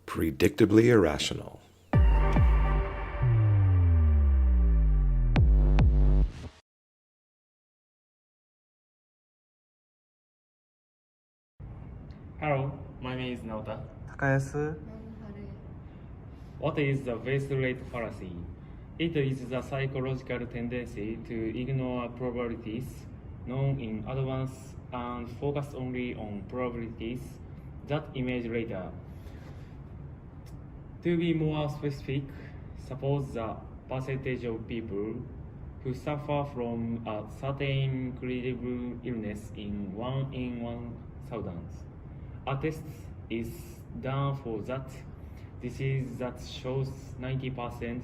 Predictably irrational. Hello, my name is Naoto. Takayasu. What is the base rate fallacy? It is the psychological tendency to ignore probabilities known in advance and focus only on probabilities that emerge later. To be more specific, suppose the percentage of people who suffer from a certain incredible illness in 1,000. A test is done for that disease that shows 90%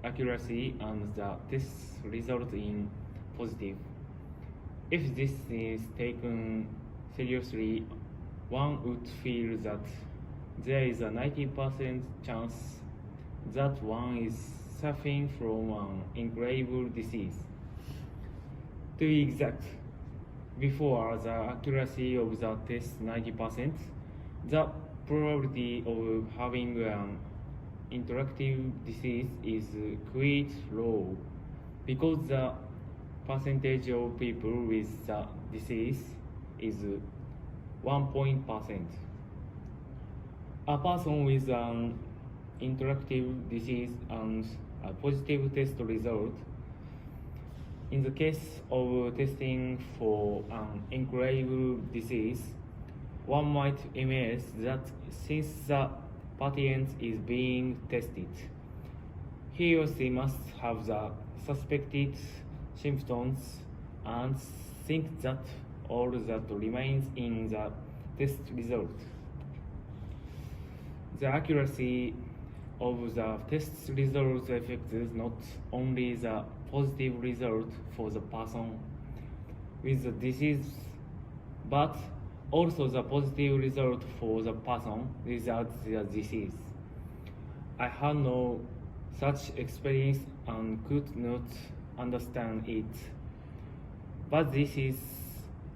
accuracy and the test results in positive. If this is taken seriously, one would feel that there is a 90% chance that one is suffering from an incurable disease. To be exact, before the accuracy of the test 90%, the probability of having an interactive disease is quite low because the percentage of people with the disease is 1%. A person with an interactive disease and a positive test result. In the case of testing for an incurable disease, one might imagine that since the patient is being tested, he or she must have the suspected symptoms and think that all that remains in the test result. The accuracy of the test result affects not only the positive result for the person with the disease, but also the positive result for the person without the disease. I had no such experience and could not understand it, but this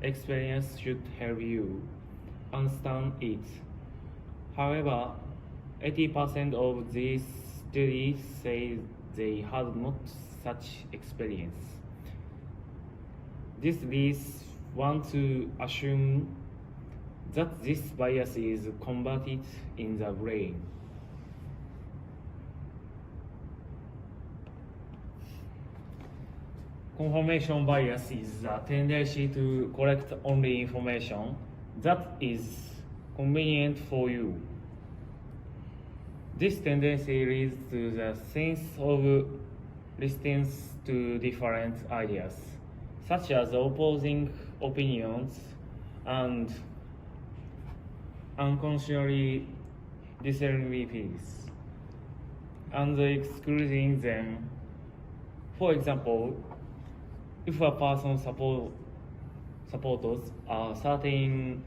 experience should help you understand it. However, 80% of these studies say they had not such experience. This leads one to assume that this bias is converted in the brain. Confirmation bias is the tendency to collect only information that is convenient for you. This tendency leads to the sense of resistance to different ideas, such as opposing opinions and unconsciously disagreeing and excluding them. For example, if a person supports a certain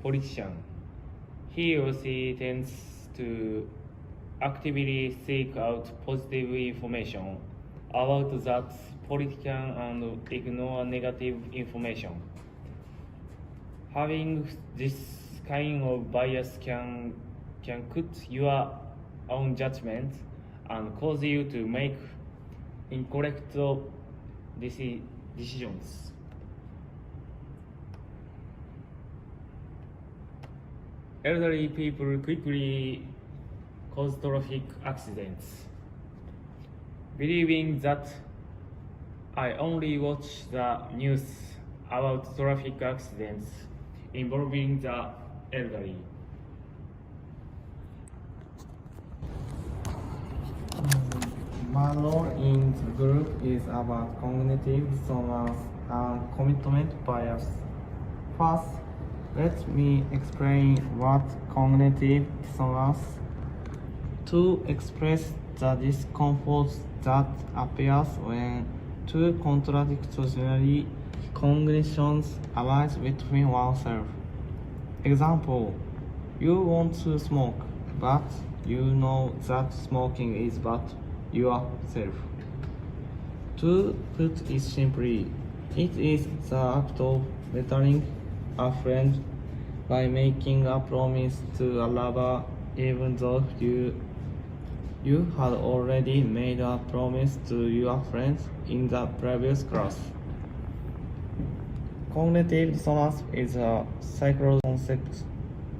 politician, he or she tends to actively seek out positive information about that politician and ignore negative information. Having this kind of bias can cut your own judgment and cause you to make incorrect decisions. Elderly people quickly cause traffic accidents, believing that I only watch the news about traffic accidents involving the elderly. My role in the group is about cognitive dissonance and commitment bias. First, let me explain what cognitive dissonance to express the discomfort that appears when two contradictory cognitions arise between oneself. Example, you want to smoke, but you know that smoking is bad yourself. To put it simply, it is the act of bettering a friend by making a promise to a lover even though you had already made a promise to your friends in the previous class. Cognitive dissonance is a psychological concept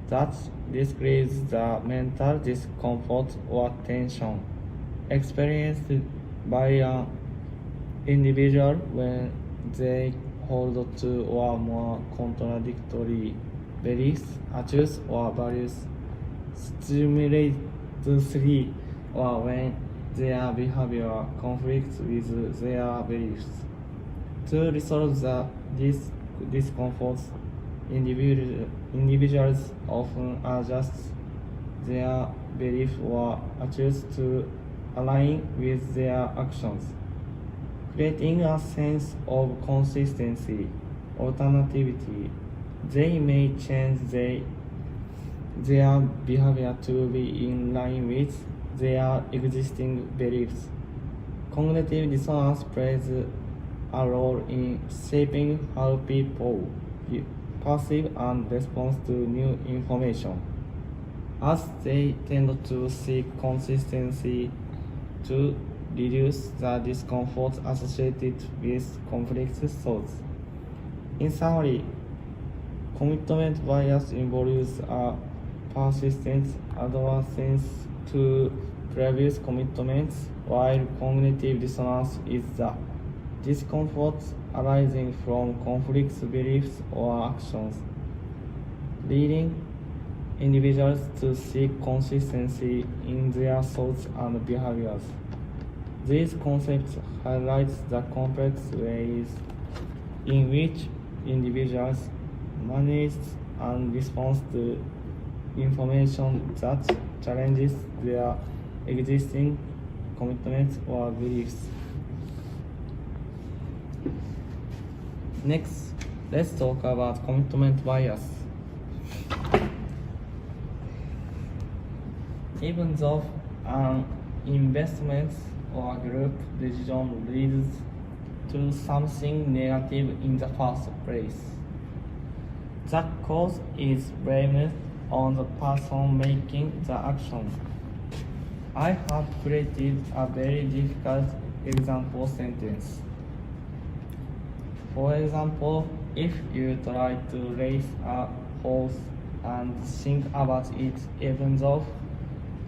that describes the mental discomfort or tension experienced by an individual when they hold to or more contradictory beliefs, attitudes, or values stimulatory, or when their behavior conflicts with their beliefs. To resolve this discomfort, individuals often adjust their beliefs or attitudes to align with their actions, creating a sense of consistency. Alternatively, they may change their behavior to be in line with their existing beliefs. Cognitive dissonance plays a role in shaping how people perceive and respond to new information, as they tend to seek consistency to reduce the discomfort associated with conflicting thoughts. In summary, commitment bias involves a persistent adherence to previous commitments, while cognitive dissonance is the discomfort arising from conflicts, beliefs, or actions, leading individuals to seek consistency in their thoughts and behaviors. These concepts highlight the complex ways in which individuals manage and respond to information that challenges their existing commitments or beliefs. Next, let's talk about commitment bias. Even though an investment or group decision leads to something negative in the first place, the cause is blamed on the person making the action. I have created a very difficult example sentence. For example, if you try to race a horse and think about it even though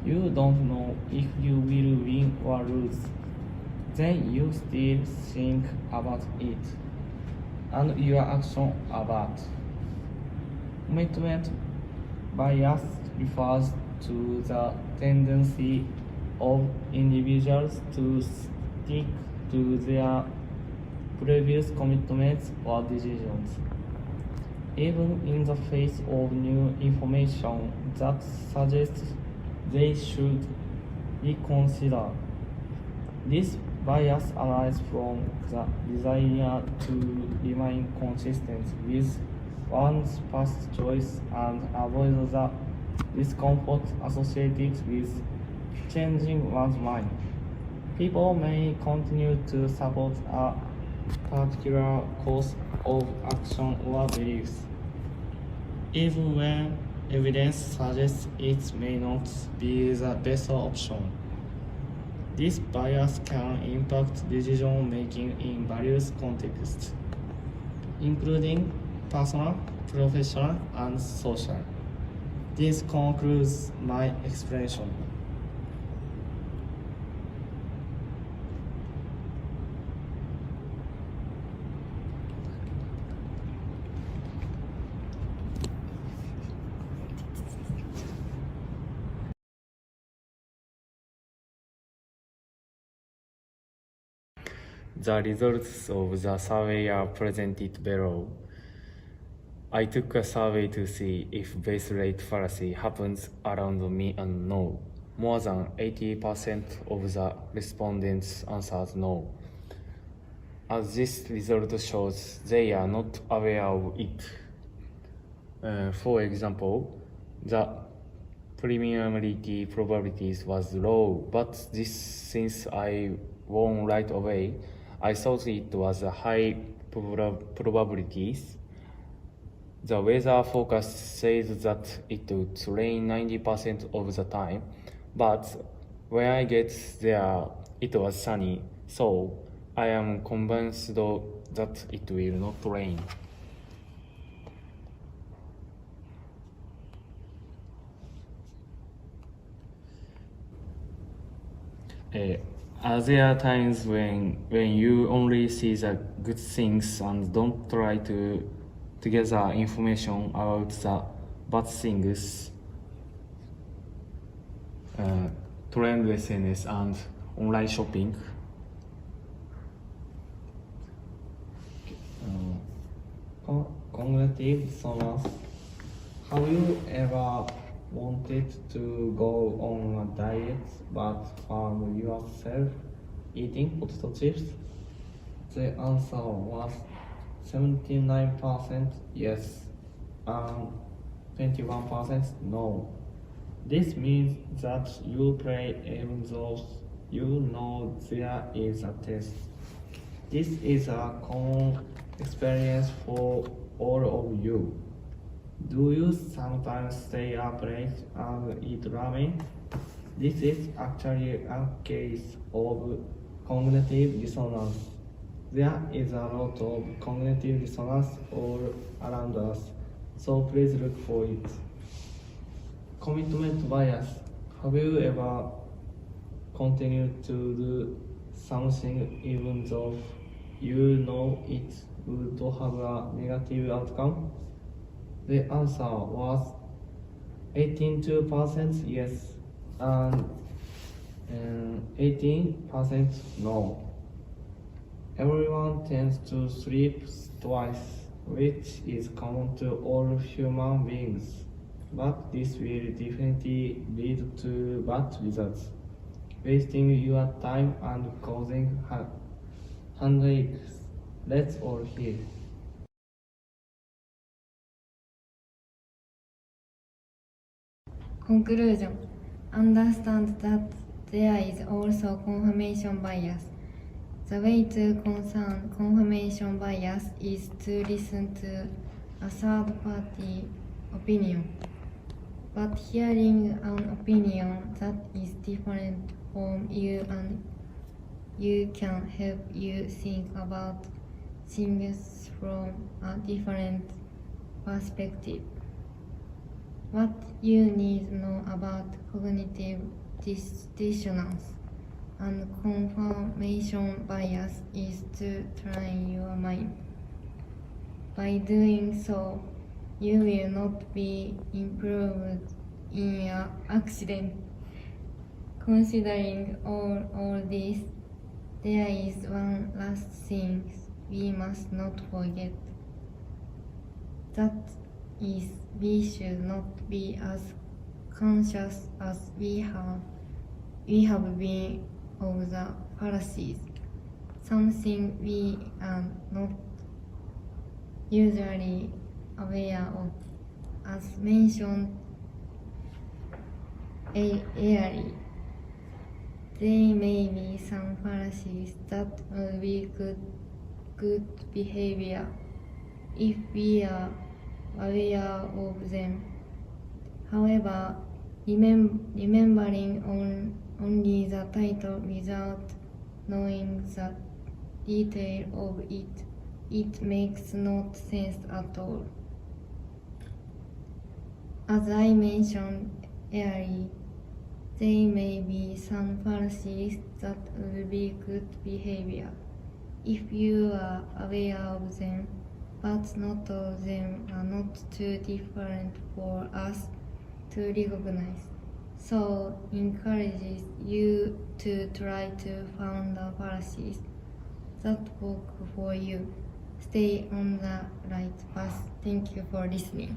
you don't know if you will win or lose, then you still think about it and your action about. Commitment bias refers to the tendency of individuals to stick to their previous commitments or decisions, even in the face of new information that suggests they should reconsider. This bias arises from the desire to remain consistent with one's past choice and avoid the discomfort associated with changing one's mind. People may continue to support a particular course of action or beliefs, even when evidence suggests it may not be the best option. This bias can impact decision making in various contexts, including personal, professional, and social. This concludes my explanation. The results of the survey are presented below. I took a survey to see if base rate fallacy happens around me and no. More than 80% of the respondents answered no. As this result shows, they are not aware of it. For example, the premiumity probabilities was low, but this since I won right away, I thought it was a high probabilities. The weather forecast says that it would rain 90% of the time, but when I get there, it was sunny, so I am convinced that it will not rain. Are there times when you only see the good things and don't try to gather information about the bad things? Trend SNS and online shopping. Cognitive dissonance. Have you ever wanted to go on a diet but found yourself eating potato chips? The answer was 79% yes and 21% no. This means that you pray even though you know there is a test. This is a common experience for all of you. Do you sometimes stay up late and eat ramen? This is actually a case of cognitive dissonance. There is a lot of cognitive dissonance all around us, so please look for it. Commitment bias. Have you ever continued to do something even though you know it would have a negative outcome? The answer was 82% yes and 18% no. Everyone tends to sleep twice, which is common to all human beings. But this will definitely lead to bad results, wasting your time and causing headaches. Let's all hear. Conclusion. Understand that there is also confirmation bias. The way to concern confirmation bias is to listen to a third-party opinion. But hearing an opinion that is different from you can help you think about things from a different perspective. What you need to know about cognitive dissonance and confirmation bias is to train your mind. By doing so, you will not be improved in an accident. Considering all this, there is one last thing we must not forget. That is, we should not be as conscious as we have been of the fallacies, something we are not usually aware of. As mentioned earlier, there may be some fallacies that will be good behavior if we are aware of them. However, remembering only the title without knowing the detail of it makes no sense at all. As I mentioned earlier, there may be some fallacies that will be good behavior if you are aware of them, but not all of them are not too different for us to recognize. So encourages you to try to find the fallacies that work for you. Stay on the right path. Thank you for listening.